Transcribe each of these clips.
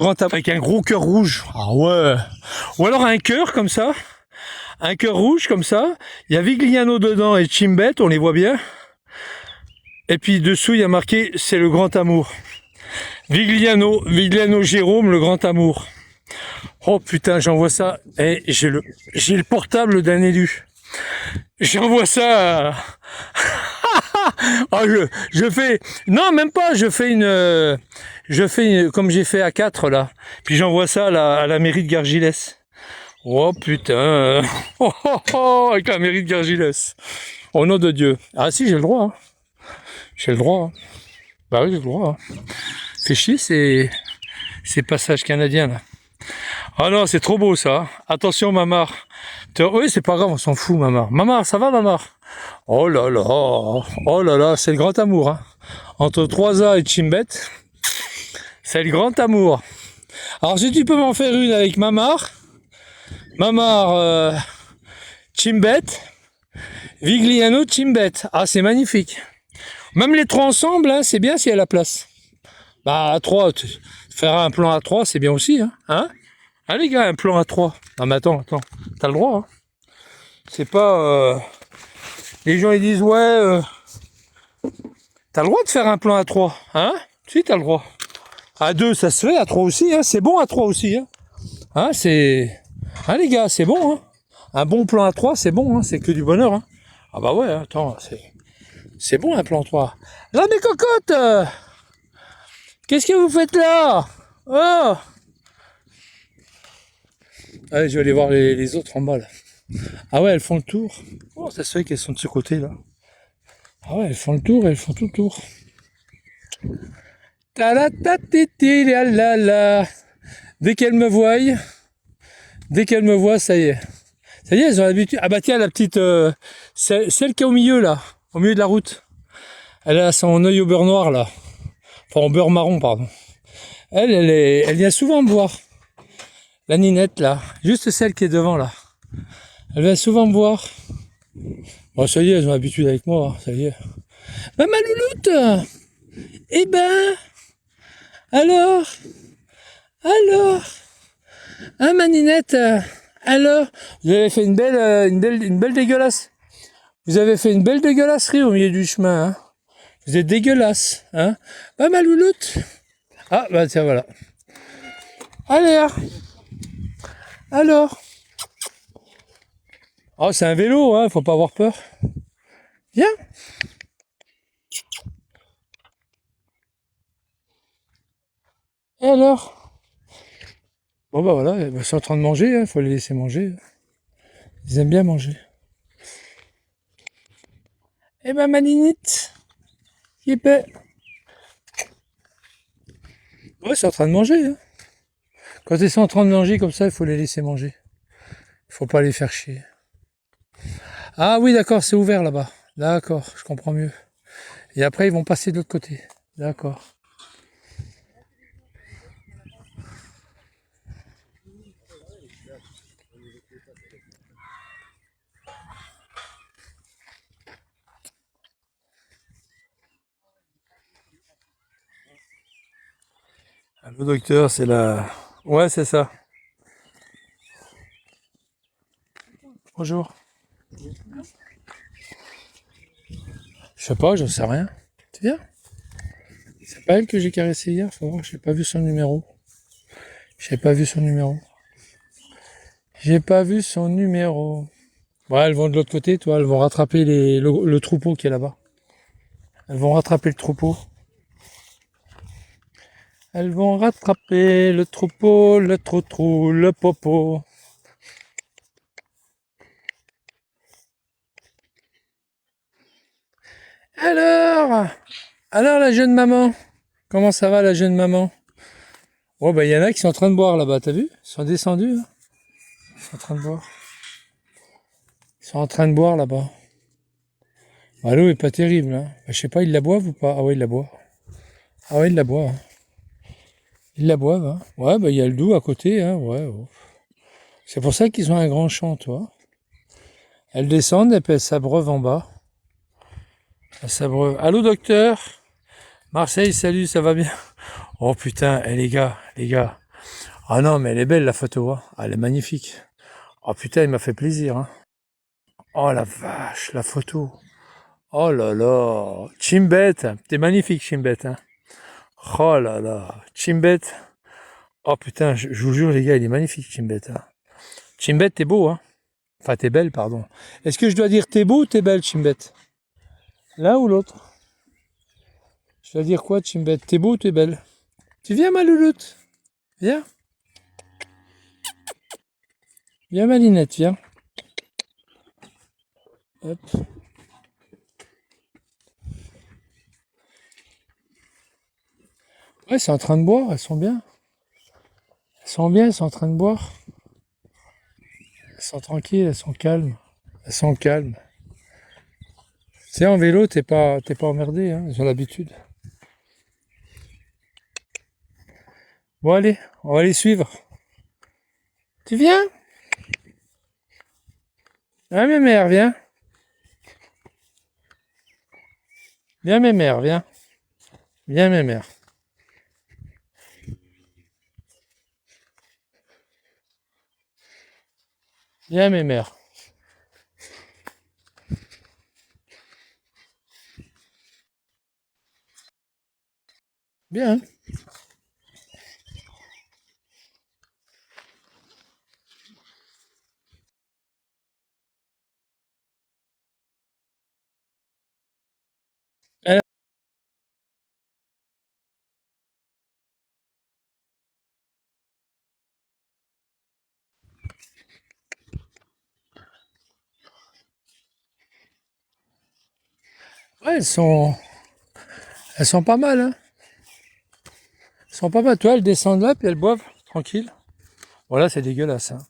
Grand avec un gros cœur rouge. Ah ouais. Ou alors un cœur comme ça. Un cœur rouge comme ça. Il y a Vigliano dedans et Chimbet, on les voit bien. Et puis dessous, il y a marqué c'est le grand amour. Vigliano Jérôme, le grand amour. Oh putain, j'envoie ça. Et j'ai le portable d'un élu. J'envoie ça. Oh, je fais. Non, même pas. Je fais comme j'ai fait à 4 là. Puis j'envoie ça à la mairie de Gargilès. Oh putain. Oh, oh, oh, avec la mairie de Gargilès. Au nom de Dieu. Ah si, j'ai le droit. Hein. J'ai le droit. Hein. Bah oui, j'ai le droit. Hein. C'est chier, ces passages canadiens là. Ah non, c'est trop beau ça. Attention, Mamar. Oui, c'est pas grave, on s'en fout, Mamar. Mamar, ça va, Mamar? Oh là là, c'est le grand amour. Hein. Entre 3A et Chimbet, c'est le grand amour. Alors, si tu peux m'en faire une avec Mamar, Chimbet, Vigliano, Chimbet. Ah, c'est magnifique. Même les trois ensemble, hein, c'est bien s'il y a la place. Bah, à 3, faire un plan à 3, c'est bien aussi. Hein, ah les gars, un plan à 3. Non mais attends, t'as le droit. Hein. C'est pas... Les gens ils disent ouais, t'as le droit de faire un plan à 3. Hein? Si, t'as le droit. À 2, ça se fait, à 3 aussi. Hein. C'est bon à 3 aussi. Hein, c'est... Hein les gars, c'est bon. Hein. Un bon plan à 3, c'est bon. Hein. C'est que du bonheur. Hein. Ah bah ouais, attends, c'est bon un plan à 3. Là mes cocottes, qu'est-ce que vous faites là? Oh! Allez, je vais aller voir les autres en bas là. Ah ouais, elles font le tour. Oh, ça se fait qu'elles sont de ce côté là. Ah ouais, elles font le tour, elles font tout le tour. Ta-la-ta-ti-ti-la-la-la. Dès qu'elles me voient, ça y est. Ça y est, elles ont l'habitude. Ah bah tiens, la petite, celle qui est au milieu là, au milieu de la route. Elle a son œil au beurre noir là. Enfin, au beurre marron, pardon. Elle vient souvent me voir. La ninette là, juste celle qui est devant là. Elle vient souvent me voir. Bon, ça y est, elles ont l'habitude avec moi, ça y est. Bah, ma louloute! Eh ben, alors, hein, ma ninette, alors, vous avez fait une belle dégueulasse. Vous avez fait une belle dégueulasserie au milieu du chemin, hein. Vous êtes dégueulasse, hein. Bah, ma louloute. Ah, bah, tiens, voilà. Alors. Oh, c'est un vélo, hein, faut pas avoir peur. Viens. Et alors? Bon bah voilà, elles sont en train de manger, hein, faut les laisser manger. Ils aiment bien manger. Eh ben ma ninite, ouais, c'est en train de manger. Hein. Quand ils sont en train de manger comme ça, il faut les laisser manger. Il faut pas les faire chier. Ah oui, d'accord, c'est ouvert là-bas. D'accord, je comprends mieux. Et après, ils vont passer de l'autre côté. D'accord. Le docteur, c'est la... Ouais, c'est ça. Bonjour. Je sais pas, je sais rien. Tu viens? C'est pas elle que j'ai caressé hier, faut voir, j'ai pas vu son numéro. J'ai pas vu son numéro. Ouais, elles vont de l'autre côté, toi, elles vont rattraper le troupeau qui est là-bas. Elles vont rattraper le troupeau. Elles vont rattraper le troupeau, le trou-trou, le popo. Alors la jeune maman, comment ça va la jeune maman? Oh bah il y en a qui sont en train de boire là-bas, t'as vu? Ils sont descendus, hein. Ils sont en train de boire. Ils sont en train de boire là-bas. Bah, l'eau est pas terrible, hein. Bah, je sais pas, ils la boivent ou pas? Ah ouais, ils la boivent. Ah ouais, ils la boivent. Hein. Ils la boivent, hein. Ouais, bah il y a le Doubs à côté, hein. Ouais. Oh. C'est pour ça qu'ils ont un grand champ, toi. Elles descendent et puis elles s'abreuvent en bas. Elles s'abreuvent. Allô docteur? Marseille, salut, ça va bien? Oh putain, les gars. Ah non, mais elle est belle la photo, hein. Ah, elle est magnifique. Oh putain, il m'a fait plaisir, hein. Oh la vache, la photo. Oh là là. Chimbet, t'es magnifique, Chimbet, hein. Oh là là. Chimbet. Oh putain, je vous jure, les gars, il est magnifique, Chimbet, hein. Chimbet, t'es beau, hein. Enfin, t'es belle, pardon. Est-ce que je dois dire t'es beau ou t'es belle, Chimbet? L'un ou l'autre? Je dois dire quoi, Chimbet? T'es beau ou t'es belle? Tu viens, ma louloute? Viens. Viens, ma Linette, viens. Hop. Ouais, c'est en train de boire, elles sont bien. Elles sont bien, elles sont en train de boire. Elles sont tranquilles, elles sont calmes. Elles sont calmes. Tu sais, en vélo, t'es pas emmerdé, hein, ils ont l'habitude. Bon, allez, on va les suivre. Tu viens? Viens, mes mères, viens. Viens, mes mères, viens. Viens, mes mères. Viens, mes mères. Bien. Elles, ouais, elles sont pas mal, hein. Elles sont pas mal. Toi, elles descendent là, puis elles boivent, tranquille. Voilà, c'est dégueulasse, hein.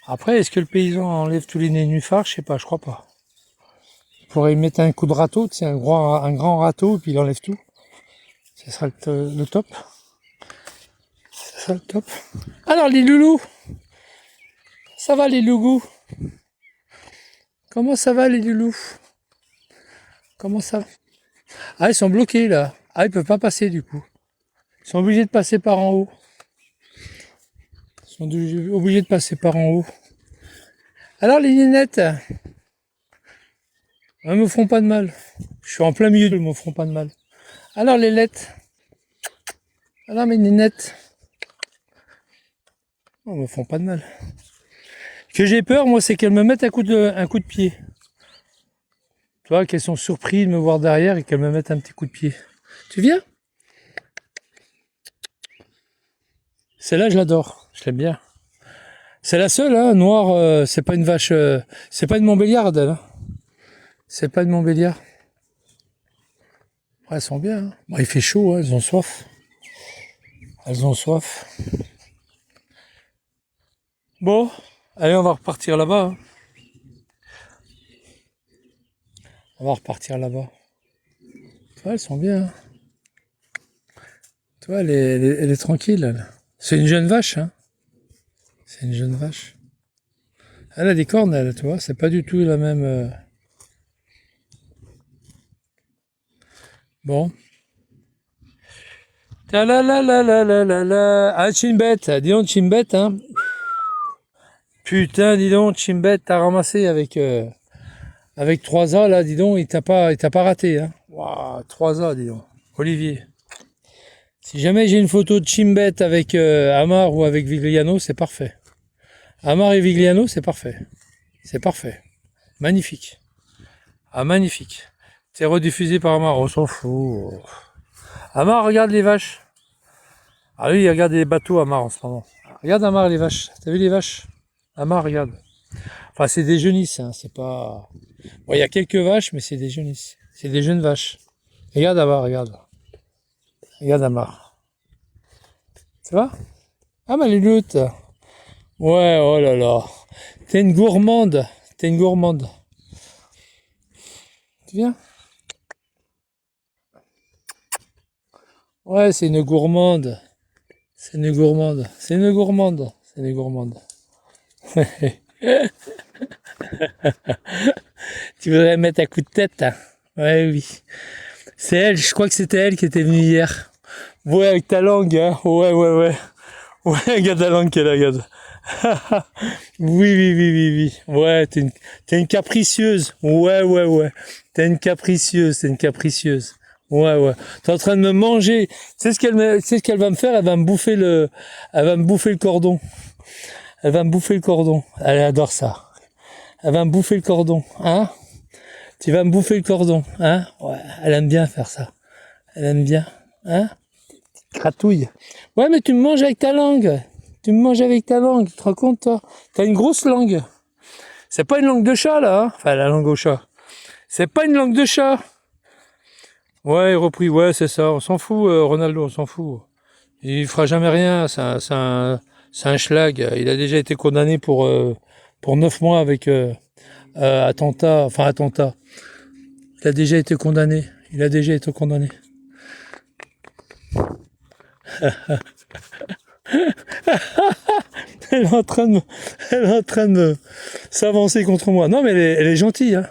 Après, est-ce que le paysan enlève tous les nénuphars? Je sais pas, je crois pas. Il pourrait y mettre un coup de râteau, c'est un grand râteau, puis il enlève tout. Ce sera le top. Ce sera le top. Alors, les loulous, ça va les loulous? Comment ça va les loulous? Comment ça va? Ah, ils sont bloqués là. Ah, ils peuvent pas passer du coup. Ils sont obligés de passer par en haut. Ils sont obligés de passer par en haut. Alors les nénettes, elles me feront pas de mal. Je suis en plein milieu, elles me feront pas de mal. Alors les lettres. Alors mes nénettes. Elles me font pas de mal. Ce que j'ai peur, moi, c'est qu'elles me mettent un coup de pied. Tu vois, qu'elles sont surprises de me voir derrière et qu'elles me mettent un petit coup de pied. Tu viens? Celle-là, je l'adore. Je l'aime bien. C'est la seule, hein, noire. C'est pas une vache. C'est pas une Montbéliarde, elle. Hein. C'est pas une Montbéliard. Ouais, elles sont bien. Hein. Bon, il fait chaud, hein, elles ont soif. Elles ont soif. Bon, allez, on va repartir là-bas. Hein. On va repartir là-bas. Ouais, elles sont bien. Hein. Tu vois, elle est tranquille. Elle. C'est une jeune vache. Hein. C'est une jeune vache. Elle a des cornes, elle, tu vois. C'est pas du tout la même. Bon. Ta la la la la la la la. Ah, Chimbet, dis donc, Chimbet, hein. Putain, dis donc, Chimbet, t'as ramassé avec 3A, là, dis donc, il t'a pas raté, hein. Waouh, 3A, dis donc. Olivier. Si jamais j'ai une photo de Chimbet avec Amar ou avec Vigliano, c'est parfait. Amar et Vigliano, c'est parfait. C'est parfait. Magnifique. Ah, magnifique. C'est rediffusé par Amar, on s'en fout. Amar, regarde les vaches. Ah oui, regarde les bateaux Amar en ce moment. Regarde Amar les vaches. T'as vu les vaches? Amar, regarde. Enfin, c'est des jeunisses, hein. C'est pas. Bon, il y a quelques vaches, mais c'est des jeunisses. C'est des jeunes vaches. Regarde Amar, regarde. Regarde Amar. Ça va? Ah, mais les luttes. Ouais, oh là là. T'es une gourmande. T'es une gourmande. Tu viens? Ouais, c'est une gourmande. C'est une gourmande. C'est une gourmande. C'est une gourmande. Tu voudrais mettre un coup de tête, hein? Ouais, oui. C'est elle, je crois que c'était elle qui était venue hier. Ouais, avec ta langue, hein. Ouais, ouais, ouais. Ouais, regarde la langue qu'elle a, regarde. Oui, oui, oui, oui, oui. Ouais, t'es une capricieuse. Ouais, ouais, ouais. T'es une capricieuse, t'es une capricieuse. Ouais, ouais. T'es en train de me manger. C'est ce qu'elle va me faire? Elle va me bouffer le cordon. Elle va me bouffer le cordon. Elle adore ça. Elle va me bouffer le cordon, hein? Tu vas me bouffer le cordon, hein? Ouais, elle aime bien faire ça. Elle aime bien, hein? Gratouille. Ouais, mais tu me manges avec ta langue. Tu me manges avec ta langue, tu te rends compte, toi? T'as une grosse langue. C'est pas une langue de chat, là, hein? Enfin, la langue au chat. C'est pas une langue de chat. Ouais, repris, ouais, c'est ça. On s'en fout, Ronaldo, on s'en fout. Il fera jamais rien, c'est un schlag. Il a déjà été condamné pour 9 mois avec attentat. Il a déjà été condamné. Il a déjà été condamné. Elle est en train de s'avancer contre moi. Non, mais elle est gentille, hein.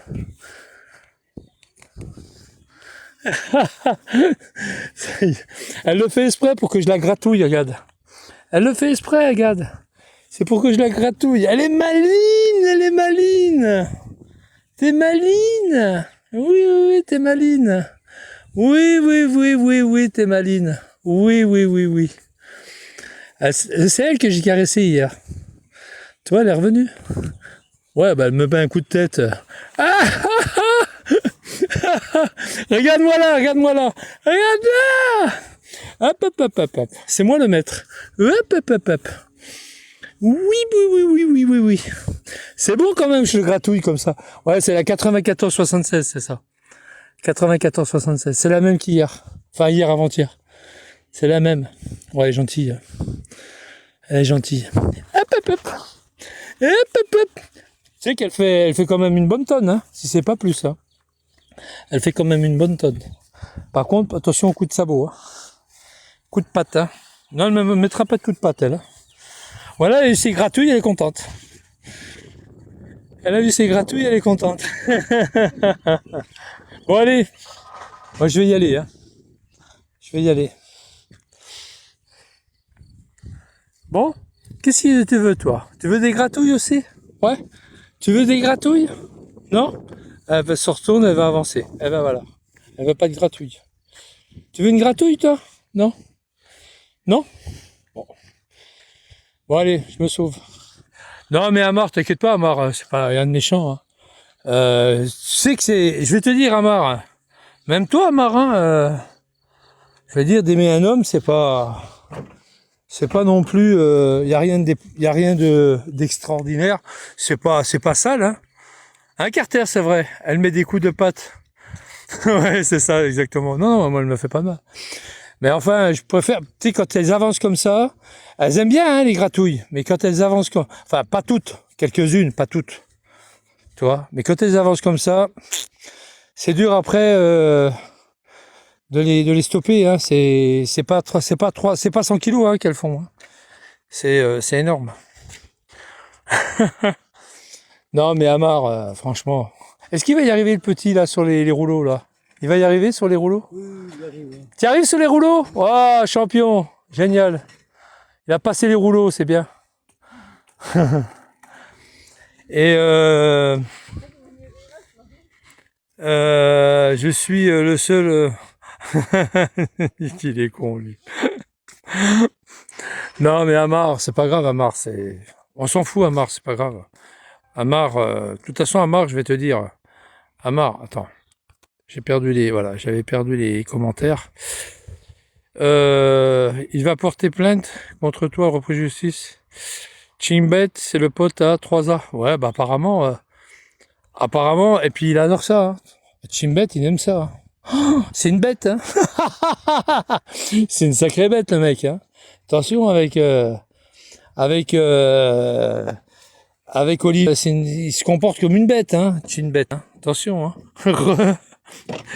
Elle le fait exprès pour que je la gratouille, regarde. Elle le fait exprès, regarde. C'est pour que je la gratouille. Elle est maline, elle est maline. T'es maline. Oui, oui, oui, t'es maline. Oui, oui, oui, oui, oui, t'es maline. Oui, oui, oui, oui. C'est elle que j'ai caressée hier. Toi, elle est revenue. Ouais, bah elle me met un coup de tête. Ah, regarde-moi là, regarde-moi là. Regarde là. Hop, hop, hop, hop, hop. C'est moi le maître. Hop, hop, hop, hop. Oui, oui, oui, oui, oui, oui, oui. C'est bon quand même, je le gratouille comme ça. Ouais, c'est la 94-76, c'est ça. 94-76. C'est la même qu'hier. Enfin, hier, avant-hier. C'est la même. Ouais, elle est gentille. Elle est gentille. Hop, hop, hop. Hop, hop, hop. Tu sais elle fait quand même une bonne tonne, hein, si c'est pas plus. Hein. Elle fait quand même une bonne tonne. Par contre, attention au coup de sabot. Hein. Coup de patte. Hein. Non, elle ne me mettra pas de coup de patte, elle. Hein. Voilà, et c'est gratuit, elle est contente. Elle a vu c'est gratuit, elle est contente. Bon, allez. Moi, je vais y aller. Hein. Je vais y aller. Bon, qu'est-ce que tu veux, toi? Tu veux des gratouilles aussi? Ouais. Tu veux des gratouilles? Non? Elle va se retourner, elle va avancer. Eh ben voilà. Elle veut pas de gratouille. Tu veux une gratouille, toi? Non? Non? Bon. Bon, allez, je me sauve. Non, mais Amar, t'inquiète pas, Amar, c'est pas rien de méchant. Hein. Tu sais que c'est... Je vais te dire, Amar, hein, même toi, Amar, hein, je vais dire, d'aimer un homme, c'est pas... C'est pas non plus... y a rien d'extraordinaire. C'est pas sale, hein. Un Carter, c'est vrai. Elle met des coups de patte. Ouais, c'est ça, exactement. Non, non, moi, elle me fait pas de mal. Mais enfin, je préfère, tu sais, quand elles avancent comme ça, elles aiment bien, hein, les gratouilles. Mais quand elles avancent comme, enfin, pas toutes, quelques-unes, pas toutes. Tu vois. Mais quand elles avancent comme ça, c'est dur après, de les stopper, hein. C'est pas 100 kilos, hein, qu'elles font, hein. C'est énorme. Non, mais Amar, franchement. Est-ce qu'il va y arriver le petit, là, sur les rouleaux, là? Il va y arriver sur les rouleaux? Oui, il arrive. Oui. Tu arrives sur les rouleaux? Oh, champion! Génial! Il a passé les rouleaux, c'est bien. Et je suis le seul... Il est con, lui. Non, mais Amar, c'est pas grave, Amar. On s'en fout, Amar, c'est pas grave. Amar, de toute façon, Amar, je vais te dire. Amar, attends. J'avais perdu les commentaires. Il va porter plainte contre toi, repris justice. Chimbet, c'est le pote à 3A. Ouais, bah apparemment, et puis il adore ça. Hein. Chimbet, il aime ça. Oh, c'est une bête, hein. C'est une sacrée bête, le mec. Hein. Attention avec Olivier, il se comporte comme une bête, hein. Chimbet, hein. Attention, hein.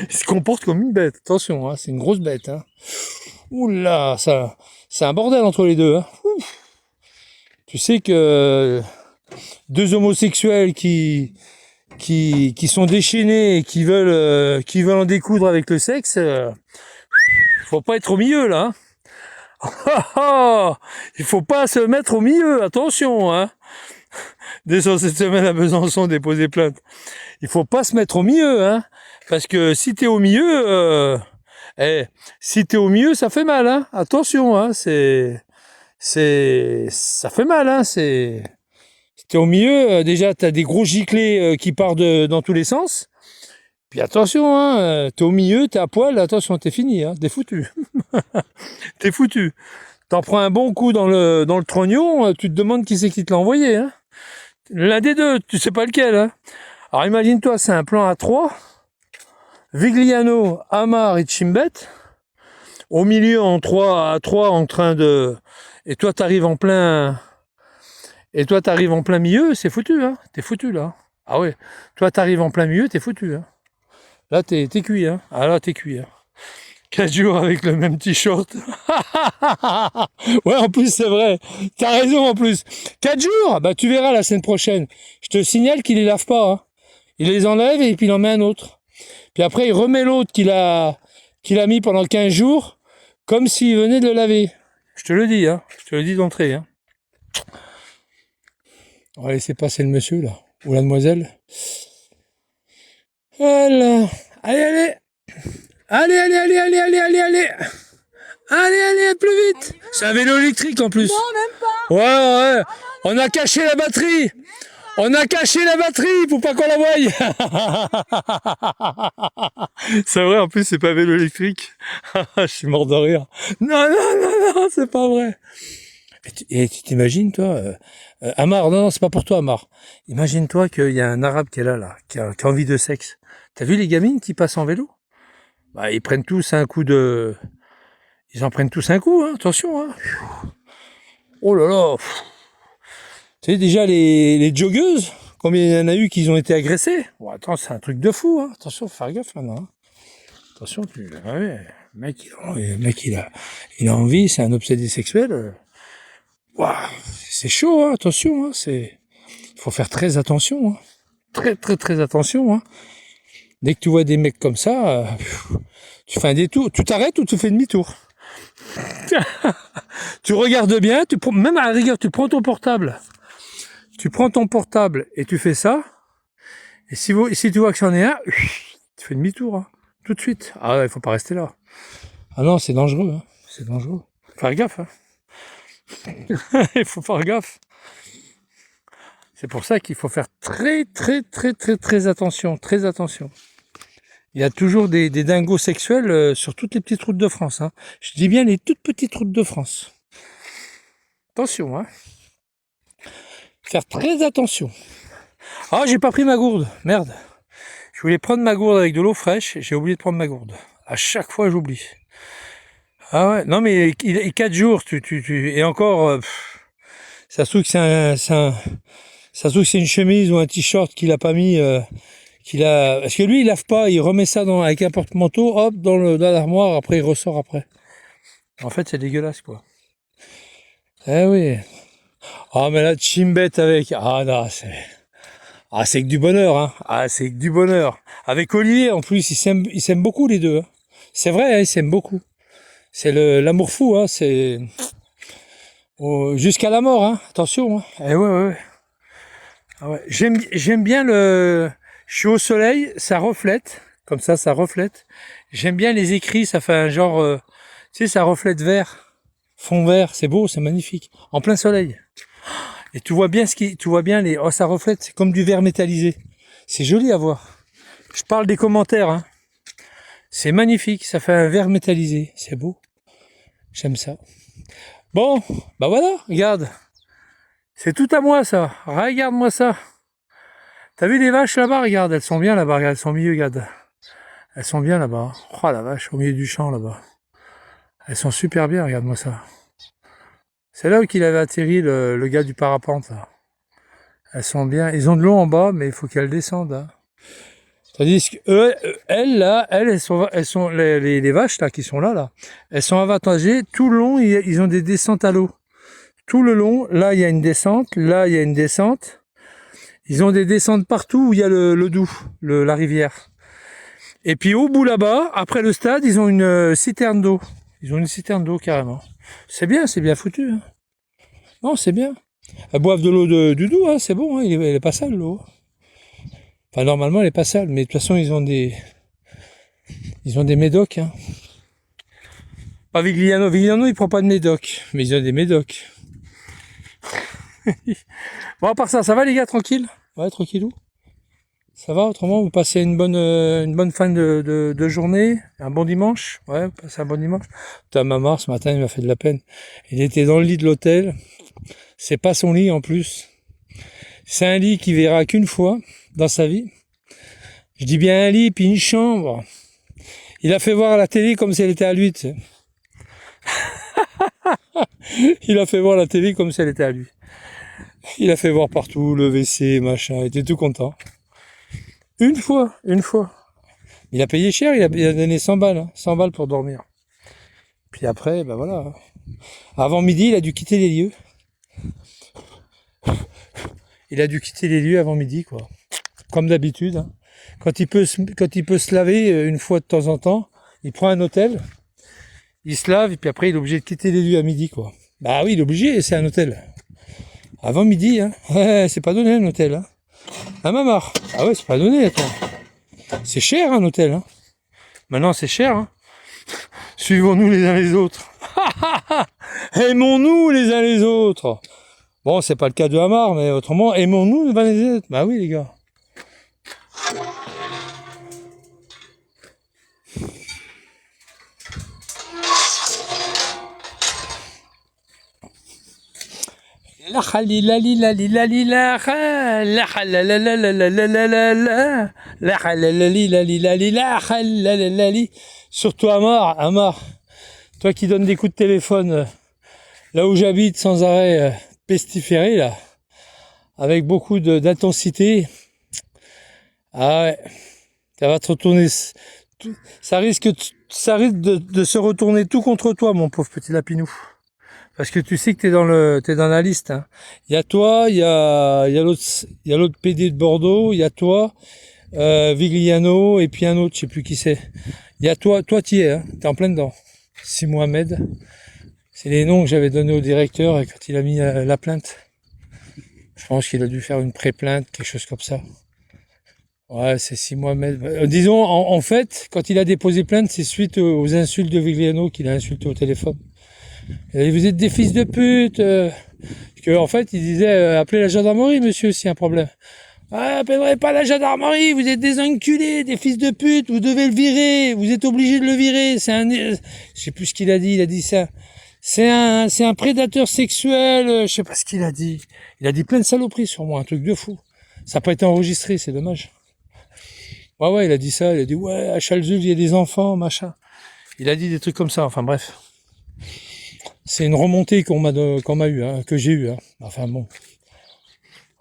Il se comporte comme une bête. Attention, hein. C'est une grosse bête, hein. Oula, ça, c'est un bordel entre les deux. Hein. Tu sais que deux homosexuels qui sont déchaînés et qui veulent en découdre avec le sexe, faut pas être au milieu, là. Il faut pas se mettre au milieu, attention, hein. Déjà cette semaine à Besançon, déposer plainte. Il faut pas se mettre au milieu, hein. Parce que si t'es au milieu, si t'es au milieu, ça fait mal, hein. Attention, hein. Ça fait mal, hein. Si t'es au milieu, déjà t'as des gros giclées qui partent dans tous les sens. Puis attention, hein, t'es au milieu, t'es à poil, attention, t'es fini, hein. T'es foutu. T'es foutu. T'en prends un bon coup dans le trognon, tu te demandes qui c'est qui te l'a envoyé, hein. L'un des deux, tu sais pas lequel, hein. Alors imagine-toi, c'est un plan à 3. Vigliano, Amar et Chimbet. Au milieu, en 3 à 3, en train de... Et toi, t'arrives en plein... milieu, c'est foutu, hein. T'es foutu, là. Ah ouais. Toi, t'arrives en plein milieu, t'es foutu, hein. Là, t'es cuit, hein. Ah là, t'es cuit, hein. 4 jours avec le même t-shirt. Ouais, en plus, c'est vrai. T'as raison, en plus. 4 jours, bah, tu verras la semaine prochaine. Je te signale qu'il les lave pas, hein. Il les enlève et puis il en met un autre. Puis après, il remet l'autre qu'il a mis pendant 15 jours, comme s'il venait de le laver. Je te le dis, hein. Je te le dis d'entrée, hein. On va laisser passer le monsieur, là. Ou la demoiselle. Voilà. Allez. Allez, plus vite. C'est un vélo électrique en plus. Non, même pas. Ouais. On a caché la batterie. On a caché la batterie pour pas qu'on la voie. C'est vrai, en plus, c'est pas un vélo électrique. Je suis mort de rire. Non, c'est pas vrai. Et tu t'imagines, toi, Amar, non, c'est pas pour toi, Amar. Imagine-toi qu'il y a un arabe qui est là, qui a envie de sexe. T'as vu les gamines qui passent en vélo? Bah, ils prennent tous un coup de... Ils en prennent tous un coup, hein, attention, hein. Oh là là. Tu sais, déjà, les joggeuses, combien il y en a eu qui ont été agressées? Bon, attends, c'est un truc de fou, hein. Attention, faut faire gaffe maintenant, hein. Attention, le mec, il a envie, c'est un obsédé sexuel. Waouh, c'est chaud, hein, attention, hein, il faut faire très attention, hein. Très attention, hein. Dès que tu vois des mecs comme ça, tu fais un détour, tu t'arrêtes ou tu fais demi-tour. Tu regardes bien, même à la rigueur, tu prends ton portable. Tu prends ton portable et tu fais ça. Et si tu vois que c'en est un, tu fais demi-tour, hein, tout de suite. Ah, il faut pas rester là. Ah non, c'est dangereux, hein. C'est dangereux. Faut faire gaffe, hein. Il faut faire gaffe. C'est pour ça qu'il faut faire très attention, très attention. Il y a toujours des dingos sexuels sur toutes les petites routes de France, hein. Je dis bien les toutes petites routes de France. Attention, hein. Faire très attention. Ah, j'ai pas pris ma gourde, merde. Je voulais prendre ma gourde avec de l'eau fraîche, j'ai oublié de prendre ma gourde. À chaque fois, j'oublie. Ah ouais, non mais 4 jours, et encore, ça se trouve que ça se trouve que c'est une chemise ou un t-shirt qu'il a pas mis, parce que lui il lave pas, il remet ça avec un porte-manteau, hop, dans l'armoire, après il ressort après. En fait, c'est dégueulasse, quoi. Eh oui. Ah, mais là, Chimbet avec, c'est que du bonheur, hein. Ah, c'est que du bonheur. Avec Olivier, en plus, ils s'aiment beaucoup, les deux, hein. C'est vrai, hein, ils s'aiment beaucoup. C'est l'amour fou, hein, c'est jusqu'à la mort, hein. Attention, hein. Eh ouais. Ah ouais. J'aime bien je suis au soleil, ça reflète, comme ça reflète. J'aime bien les écrits, ça fait un genre, tu sais, ça reflète vert, fond vert, c'est beau, c'est magnifique, en plein soleil. Et tu vois bien ça reflète, c'est comme du verre métallisé. C'est joli à voir. Je parle des commentaires, hein. C'est magnifique, ça fait un verre métallisé, c'est beau. J'aime ça. Bon, bah voilà, regarde. C'est tout à moi, ça. Regarde-moi ça. T'as vu les vaches là-bas? Regarde, elles sont bien là-bas, regarde, elles sont au milieu, regarde. Elles sont bien là-bas. Oh la vache, au milieu du champ là-bas. Elles sont super bien, regarde-moi ça. C'est là où il avait atterri le gars du parapente, là. Elles sont bien. Ils ont de l'eau en bas, mais il faut qu'elles descendent, hein. Tandis que elles sont les vaches là qui sont là, elles sont avantagées tout le long. Ils ont des descentes à l'eau tout le long. Là, il y a une descente. Là, il y a une descente. Ils ont des descentes partout où il y a le Doubs, la rivière. Et puis au bout là-bas, après le stade, ils ont une citerne d'eau. Ils ont une citerne d'eau carrément. C'est bien foutu. Hein. Non, c'est bien. Elles boivent de l'eau du doux, hein, c'est bon, hein, elle est pas sale l'eau. Enfin, normalement, elle est pas sale, mais de toute façon, ils ont des médocs. Hein. Pas Vigliano. Vigliano, il prend pas de médoc, mais ils ont des médocs. Bon, à part ça, ça va les gars, tranquille? Ouais, tranquillou. Ça va, autrement, vous passez une bonne fin de journée, un bon dimanche? Ouais, vous passez un bon dimanche. Putain, ma mère, ce matin, il m'a fait de la peine. Il était dans le lit de l'hôtel. C'est pas son lit, en plus. C'est un lit qu'il verra qu'une fois dans sa vie. Je dis bien un lit, puis une chambre. Il a fait voir la télé comme si elle était à lui, tu sais. Il a fait voir la télé comme si elle était à lui. Il a fait voir partout, le WC, machin, il était tout content. Une fois. Il a payé cher, il a donné 100 balles, hein, 100 balles pour dormir. Puis après, ben voilà. Avant midi, il a dû quitter les lieux. Il a dû quitter les lieux avant midi, quoi. Comme d'habitude. Hein. Quand il peut se laver une fois de temps en temps, il prend un hôtel, il se lave, et puis après, il est obligé de quitter les lieux à midi, quoi. Bah oui, il est obligé, c'est un hôtel. Avant midi, hein. Ouais, c'est pas donné un hôtel, hein. Ah, maman. Ah ouais, c'est pas donné, attends. C'est cher, un hôtel, hein. Maintenant, c'est cher, hein. Suivons-nous les uns les autres. Aimons-nous les uns les autres. Bon, c'est pas le cas de Hamar, mais autrement, aimons-nous les uns les autres. Bah oui, les gars. La khalilali la lilali la la khalalalalalalalalala la khalalali la lilali la khalalali. Surtout Hamar, toi qui donnes des coups de téléphone là où j'habite sans arrêt, pestiféré là, avec beaucoup d'intensité. Ah ouais, ça va te retourner, ça risque de se retourner tout contre toi, mon pauvre petit lapinou. Parce que tu sais que t'es dans la liste. Hein. Il y a toi, il y a l'autre PD de Bordeaux, il y a toi, Vigliano, et puis un autre, je sais plus qui c'est. Il y a toi t'y es, hein, t'es en plein dedans. Si Mohamed, c'est les noms que j'avais donnés au directeur quand il a mis la plainte. Je pense qu'il a dû faire une pré-plainte, quelque chose comme ça. Ouais, c'est Si Mohamed. Disons, en fait, quand il a déposé plainte, c'est suite aux insultes de Vigliano qu'il a insulté au téléphone. Et vous êtes des fils de pute. Parce que, en fait, il disait appelez la gendarmerie, monsieur, s'il y a un problème. Ah, appellerez pas la gendarmerie, vous êtes des enculés, des fils de pute, vous devez le virer, vous êtes obligé de le virer. Je sais plus ce qu'il a dit, il a dit ça. C'est un prédateur sexuel, je sais pas ce qu'il a dit. Il a dit plein de saloperies sur moi, un truc de fou. Ça n'a pas été enregistré, c'est dommage. Ouais, il a dit ça, il a dit ouais, à Chalzul, il y a des enfants, machin. Il a dit des trucs comme ça, enfin bref. C'est une remontée qu'on m'a eu, hein, que j'ai eu. Hein. Enfin bon.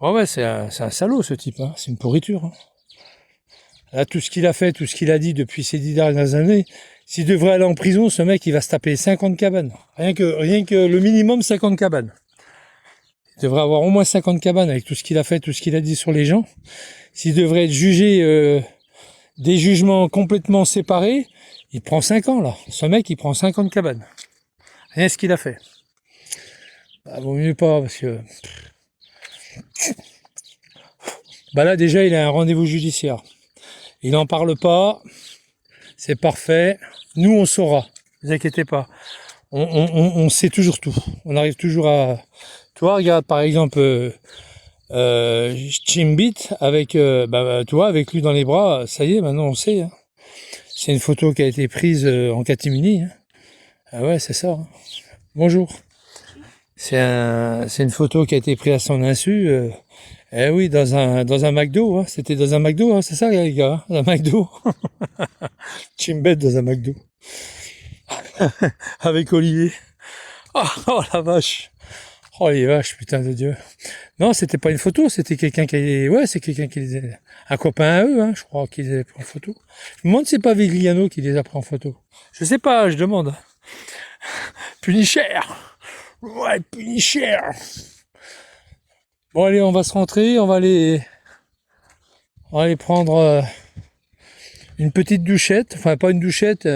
Ouais, c'est un salaud ce type. Hein. C'est une pourriture. Hein. Là, tout ce qu'il a fait, tout ce qu'il a dit depuis ces 10 dernières années, s'il devrait aller en prison, ce mec, il va se taper 50 cabanes. Rien que le minimum 50 cabanes. Il devrait avoir au moins 50 cabanes avec tout ce qu'il a fait, tout ce qu'il a dit sur les gens. S'il devrait être jugé des jugements complètement séparés, il prend 5 ans là. Ce mec, il prend 50 cabanes. Rien ce qu'il a fait. Bah, vaut mieux pas, parce que... Bah là, déjà, il a un rendez-vous judiciaire. Il n'en parle pas. C'est parfait. Nous, on saura. Ne vous inquiétez pas. On sait toujours tout. On arrive toujours à... Toi, regarde, par exemple, Chimbit, avec, avec lui dans les bras, ça y est, maintenant, on sait. Hein. C'est une photo qui a été prise en catimini. Hein. Ah ouais, c'est ça. Hein. Bonjour. C'est une photo qui a été prise à son insu. Eh oui, dans un McDo. Hein. C'était dans un McDo, hein, c'est ça les gars, hein, un McDo. Chimbet dans un McDo. Avec Olivier. Oh la vache. Oh les vaches, putain de Dieu. Non, c'était pas une photo, c'était quelqu'un qui... Ouais, c'est quelqu'un qui les a... Un copain à eux, hein, je crois, qui les a pris en photo. Je me demande si c'est pas Vigliano qui les a pris en photo. Je sais pas, je demande. Puni cher. Ouais, puni cher. Bon allez, on va se rentrer, on va aller prendre une petite douchette. Enfin, pas une douchette,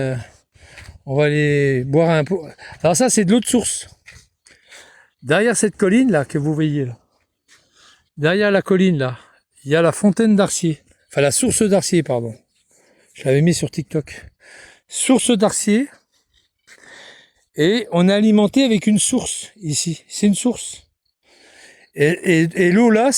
On va aller boire un peu. Alors ça, c'est de l'eau de source. Derrière cette colline là que vous voyez là, derrière la colline là, il y a la fontaine d'Arcier. Enfin la source d'Arcier, pardon. Je l'avais mis sur TikTok. Source d'Arcier. Et on est alimenté avec une source ici. C'est une source. Et l'eau là,